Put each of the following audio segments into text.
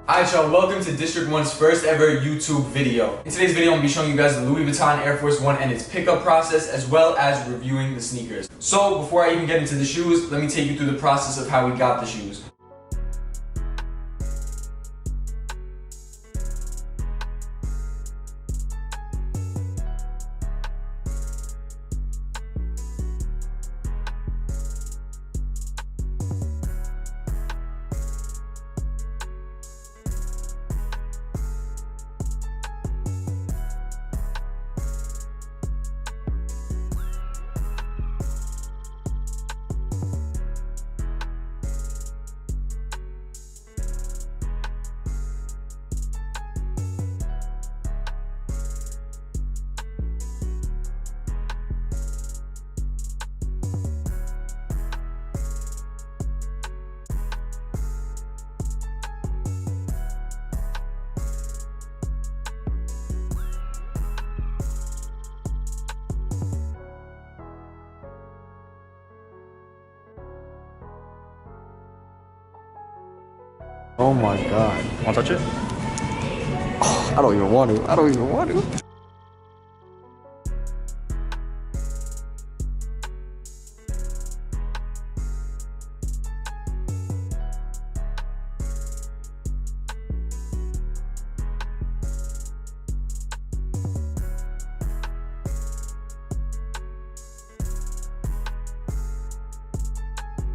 Alright y'all, welcome to District 1's first ever YouTube video. In today's video, I'm going to be showing you guys the Louis Vuitton Air Force 1 and its pickup process, as well as reviewing the sneakers. So before I even get into the shoes, let me take you through the process of how we got the shoes. Oh my god. Want to touch it? Oh, I don't even want to. I don't even want to.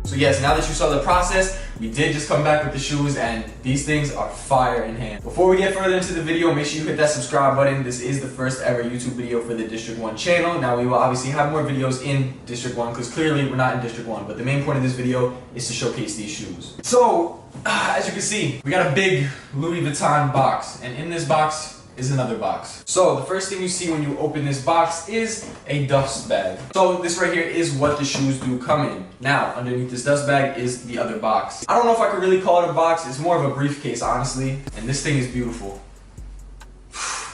So yes, now that you saw the process, we did just come back with the shoes and these things are fire in hand. Before we get further into the video, make sure you hit that subscribe button. This is the first ever YouTube video for the District 1 channel. Now we will obviously have more videos in District 1 because clearly we're not in District 1, but the main point of this video is to showcase these shoes. So, as you can see, we got a big Louis Vuitton box, and in this box is another box. So the first thing you see when you open this box is a dust bag. So this right here is what the shoes do come in. Now, underneath this dust bag is the other box. I don't know if I could really call it a box. It's more of a briefcase, honestly. And this thing is beautiful.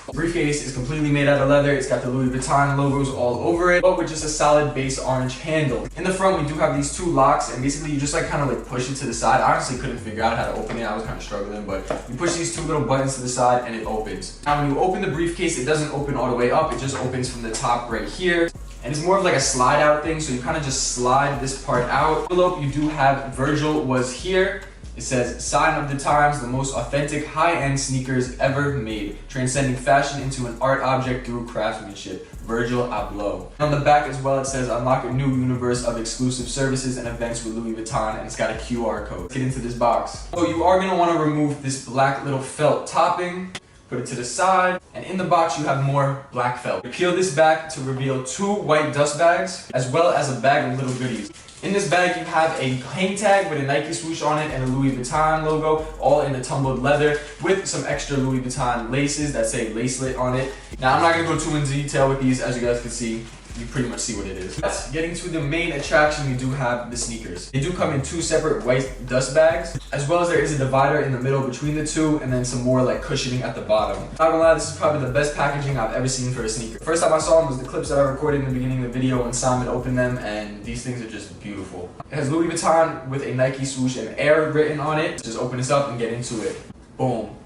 The briefcase is completely made out of leather. It's got the Louis Vuitton logos all over it, but with just a solid base orange handle. In the front, we do have these two locks, and basically you just kind of push it to the side. I honestly couldn't figure out how to open it. I was kind of struggling, but you push these two little buttons to the side and it opens. Now, when you open the briefcase, it doesn't open all the way up. It just opens from the top right here. And it's more of like a slide out thing, so you kind of just slide this part out. Envelope, you do have Virgil was here. It says, sign of the times, the most authentic high-end sneakers ever made, transcending fashion into an art object through craftsmanship. Virgil Abloh. And on the back as well, it says, unlock a new universe of exclusive services and events with Louis Vuitton, and it's got a QR code. Let's get into this box. So you are going to want to remove this black little felt topping, put it to the side, and in the box you have more black felt. You peel this back to reveal two white dust bags, as well as a bag of little goodies. In this bag, you have a hang tag with a Nike swoosh on it and a Louis Vuitton logo, all in the tumbled leather with some extra Louis Vuitton laces that say lacelet on it. Now, I'm not going to go too into detail with these. As you guys can see, you pretty much see what it is. But getting to the main attraction, we do have the sneakers. They do come in two separate white dust bags, as well as there is a divider in the middle between the two, and then some more cushioning at the bottom. Not gonna lie, this is probably the best packaging I've ever seen for a sneaker. First time I saw them was the clips that I recorded in the beginning of the video when Simon opened them, and these things are just beautiful. It has Louis Vuitton with a Nike swoosh and Air written on it. Just open this up and get into it. Boom.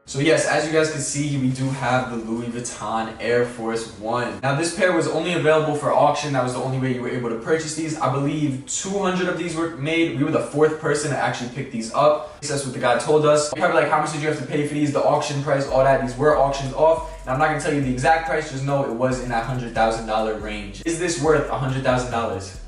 So yes, as you guys can see, we do have the Louis Vuitton Air Force 1. Now this pair was only available for auction. That was the only way you were able to purchase these. I believe 200 of these were made. We were the fourth person to actually pick these up. That's what the guy told us. You're probably like, how much did you have to pay for these? The auction price, all that. These were auctioned off. Now I'm not gonna tell you the exact price, just know it was in that $100,000 range. Is this worth $100,000?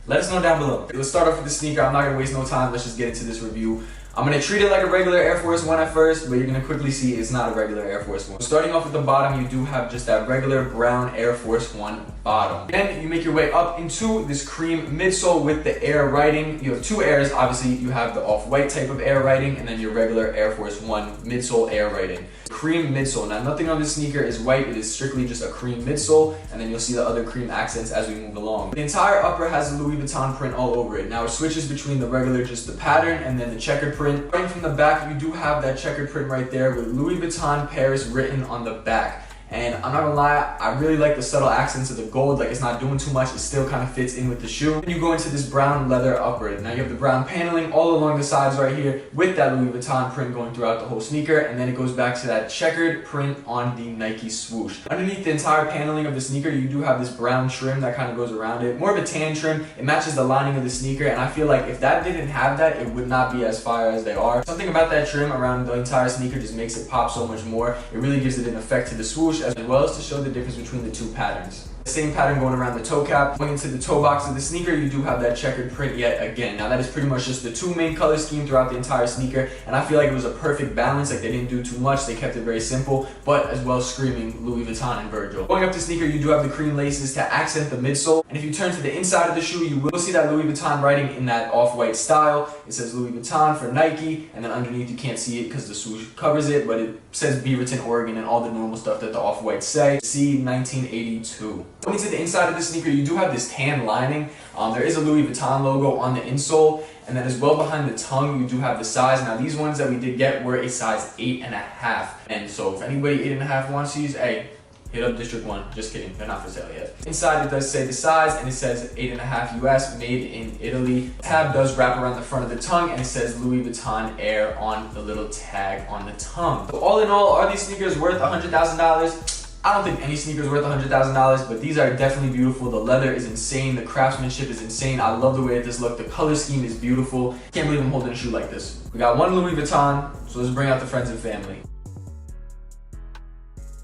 Let us know down below. Let's start off with the sneaker. I'm not gonna waste no time. Let's just get into this review. I'm going to treat it like a regular Air Force 1 at first, but you're going to quickly see it's not a regular Air Force 1. Starting off with the bottom, you do have just that regular brown Air Force 1 bottom. Then you make your way up into this cream midsole with the Air writing. You have two Airs. Obviously, you have the off-white type of Air writing, and then your regular Air Force 1 midsole Air writing. Cream midsole. Now, nothing on this sneaker is white. It is strictly just a cream midsole, and then you'll see the other cream accents as we move along. The entire upper has a Louis Vuitton print all over it. Now, it switches between the regular, just the pattern, and then the checkered print. Starting from the back, you do have that checkered print right there with Louis Vuitton Paris written on the back. And I'm not gonna lie, I really like the subtle accents of the gold. Like, it's not doing too much, it still kind of fits in with the shoe. Then you go into this brown leather upper. Now you have the brown paneling all along the sides right here with that Louis Vuitton print going throughout the whole sneaker, and then it goes back to that checkered print on the Nike swoosh. Underneath the entire paneling of the sneaker, you do have this brown trim that kind of goes around it. More of a tan trim. It matches the lining of the sneaker, and I feel like if that didn't have that, it would not be as fire as they are. Something about that trim around the entire sneaker just makes it pop so much more. It really gives it an effect to the swoosh, as well as to show the difference between the two patterns. The same pattern going around the toe cap. Going into the toe box of the sneaker, you do have that checkered print yet again. Now that is pretty much just the two main color scheme throughout the entire sneaker, and I feel like it was a perfect balance. Like, they didn't do too much, they kept it very simple, but as well screaming Louis Vuitton and Virgil. Going up the sneaker, you do have the cream laces to accent the midsole, and if you turn to the inside of the shoe, you will see that Louis Vuitton writing in that off-white style. It says Louis Vuitton for Nike, and then underneath you can't see it because the swoosh covers it, but it says Beaverton, Oregon, and all the normal stuff that the off-whites say. See 1982. Going to the inside of the sneaker, you do have this tan lining. There is a Louis Vuitton logo on the insole, and then as well behind the tongue, you do have the size. Now these ones that we did get were a size 8.5, and so if anybody 8.5 wants these, hey, hit up District 1. Just kidding, they're not for sale yet. Inside it does say the size, and it says 8.5 US, made in Italy. The tab does wrap around the front of the tongue, and it says Louis Vuitton Air on the little tag on the tongue. So all in all, are these sneakers worth $100,000? I don't think any sneaker is worth $100,000, but these are definitely beautiful. The leather is insane. The craftsmanship is insane. I love the way that this looks. The color scheme is beautiful. Can't believe I'm holding a shoe like this. We got one Louis Vuitton, so let's bring out the friends and family.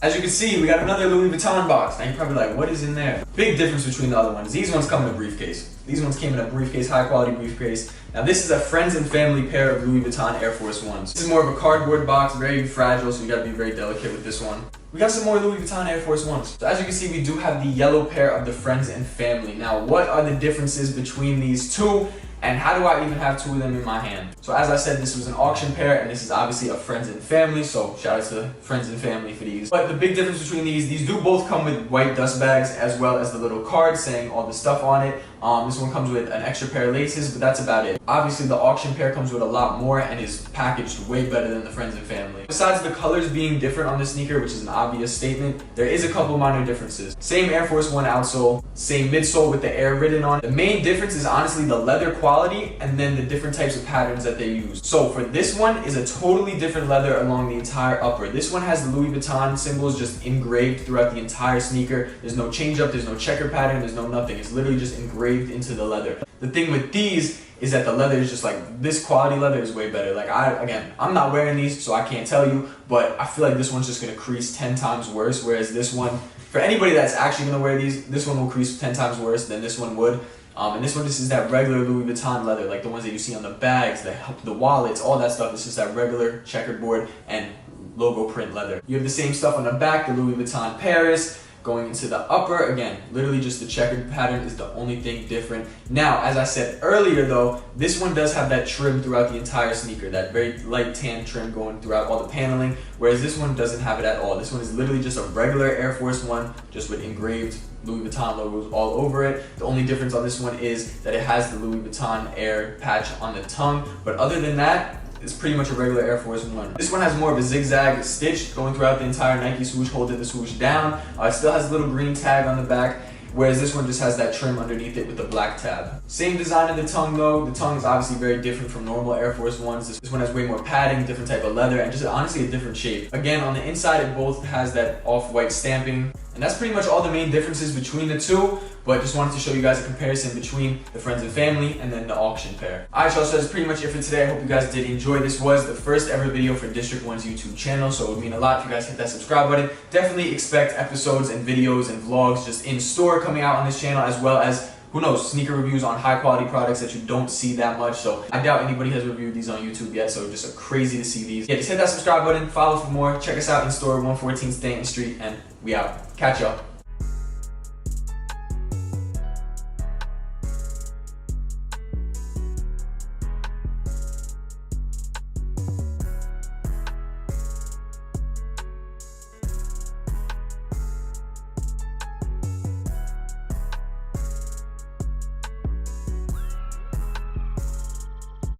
As you can see, we got another Louis Vuitton box. Now you're probably like, what is in there? Big difference between the other ones. These ones come in a briefcase. These ones came in a briefcase, high quality briefcase. Now this is a friends and family pair of Louis Vuitton Air Force Ones. This is more of a cardboard box, very fragile, so you gotta be very delicate with this one. We got some more Louis Vuitton Air Force Ones. So as you can see, we do have the yellow pair of the friends and family. Now what are the differences between these two? And how do I even have two of them in my hand? So as I said, this was an auction pair, and this is obviously a friends and family, so shout out to friends and family for these. But the big difference between these do both come with white dust bags, as well as the little card saying all the stuff on it. This one comes with an extra pair of laces, but that's about it. Obviously the auction pair comes with a lot more and is packaged way better than the friends and family. Besides the colors being different on the sneaker, which is an obvious statement, there is a couple minor differences. Same Air Force One outsole, same midsole with the air written on it. The main difference is honestly the leather quality and then the different types of patterns that they use. So for this one is a totally different leather along the entire upper. This one has the Louis Vuitton symbols just engraved throughout the entire sneaker. There's no change up, there's no checker pattern, there's no nothing. It's literally just engraved into the leather. The thing with these is that the leather is just like, this quality leather is way better. Like I'm not wearing these, so I can't tell you, but I feel like this one's just gonna crease 10 times worse, whereas this one, for anybody that's actually gonna wear these, this one will crease 10 times worse than this one would. And this one just is that regular Louis Vuitton leather, like the ones that you see on the bags, the wallets, all that stuff. It's just that regular checkerboard and logo print leather. You have the same stuff on the back, the Louis Vuitton Paris. Going into the upper, again, literally just the checkered pattern is the only thing different. Now, as I said earlier though, this one does have that trim throughout the entire sneaker, that very light tan trim going throughout all the paneling, whereas this one doesn't have it at all. This one is literally just a regular Air Force One, just with engraved Louis Vuitton logos all over it. The only difference on this one is that it has the Louis Vuitton Air patch on the tongue, but other than that, it's pretty much a regular Air Force One. This one has more of a zigzag stitch going throughout the entire Nike swoosh, holding the swoosh down. It still has a little green tag on the back, whereas this one just has that trim underneath it with the black tab. Same design of the tongue though. The tongue is obviously very different from normal Air Force Ones. This one has way more padding, different type of leather, and just honestly a different shape. Again, on the inside it both has that off-white stamping. And that's pretty much all the main differences between the two, but just wanted to show you guys a comparison between the friends and family and then the auction pair. Alright y'all, so that's pretty much it for today. I hope you guys did enjoy. This was the first ever video for District 1's YouTube channel, so it would mean a lot if you guys hit that subscribe button. Definitely expect episodes and videos and vlogs just in store coming out on this channel, as well as, who knows, sneaker reviews on high quality products that you don't see that much. So I doubt anybody has reviewed these on YouTube yet, so just crazy to see these. Yeah, just hit that subscribe button, follow for more, check us out in store 114 Stanton Street, and we out. Catch y'all.